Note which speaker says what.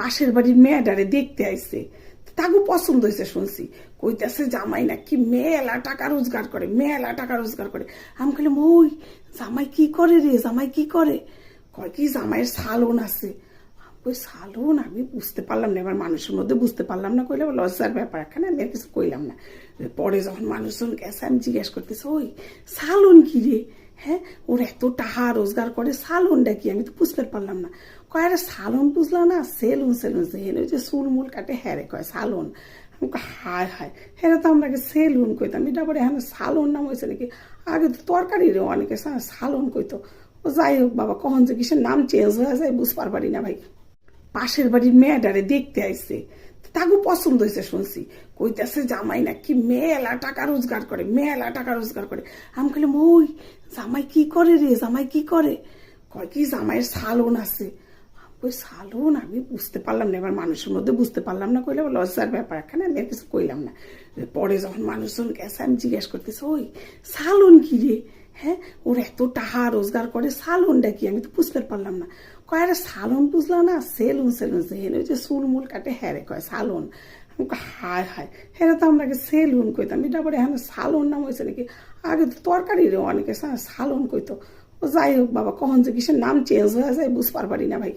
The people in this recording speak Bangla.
Speaker 1: পাশের বাড়ির মেয়েটারে দেখতে আইছে, তাকে পছন্দ হয়েছে শুনছি। কইতেছে জামাই নাকি মেলা টাকা রোজগার করে, মেলা টাকা রোজগার করে। আমি বললাম ওই জামাই কি করে রে, জামাই কি করে? কয় কি জামাইয়ের সালন আছে। ওই সালন আমি বুঝতে পারলাম না, এবার মানুষের মধ্যে বুঝতে পারলাম না, কইলে লজ্জার ব্যাপার, এখানে আমি আর কিছু কইলাম না। পরে যখন মানুষজন গেছে আমি জিজ্ঞেস করতেছি ওই সালন কি রে, হ্যাঁ ওর এত টাকা রোজগার করে, সালনটা কি? আমি তো বুঝতে পারলাম না। কয় আরে সালন বুঝলাম না, সেলুন সেলুন যেহেন ওই যে চুল মুল কাটে হ্যারে কয় সালন। আমি হায় হায়, হ্যাঁ তো আমরা সেলুন কইতাম, এটা পরে হ্যাঁ সালন নাম হয়েছে নাকি? আগে তো তরকারি রে অনেকে সালন কইতো। ও যাই হোক বাবা, কখন যে কিসের নাম চেঞ্জ হয়ে যায় বুঝতে পারি না ভাই। পাশের বাড়ির মেয়েটারে দেখতে আইছে, তাকে পছন্দ হয়েছে শুনছি। কইতেছে জামাই নাকি মেলা টাকা রোজগার করে, মেলা টাকা রোজগার করে। আমি বললাম ওই জামাই কি করে রে, জামাই কি করে? কয় কি জামাইয়ের সালন আছে। ওই সালন আমি বুঝতে পারলাম না, এবার মানুষের মধ্যে বুঝতে পারলাম না, কইলে লজ্জার ব্যাপার, এখানে আমি আর কিছু কইলাম না। পরে যখন মানুষজন গেছে আমি জিজ্ঞেস করতেছি ওই সালন কি রে, হ্যাঁ ওর এত টাকা রোজগার করে, সালনটা কি? আমি তো বুঝতে পারলাম না। কয় আরে সালন বুঝলাম না, সেলুন সেলুন যেহেন ওই যে চুল মুল কাটে হ্যারে কয় সালন। আমি হায় হায়, হ্যাঁ তো আমরা সেলুন কইতাম, এটা পরে হ্যাঁ সালন নাম হয়েছে নাকি? আগে তো তরকারি রে অনেকে সালন কইতো। ও যাই হোক বাবা, কখন যে কিসের নাম চেঞ্জ হয়ে যায় বুঝতে পারি না ভাই।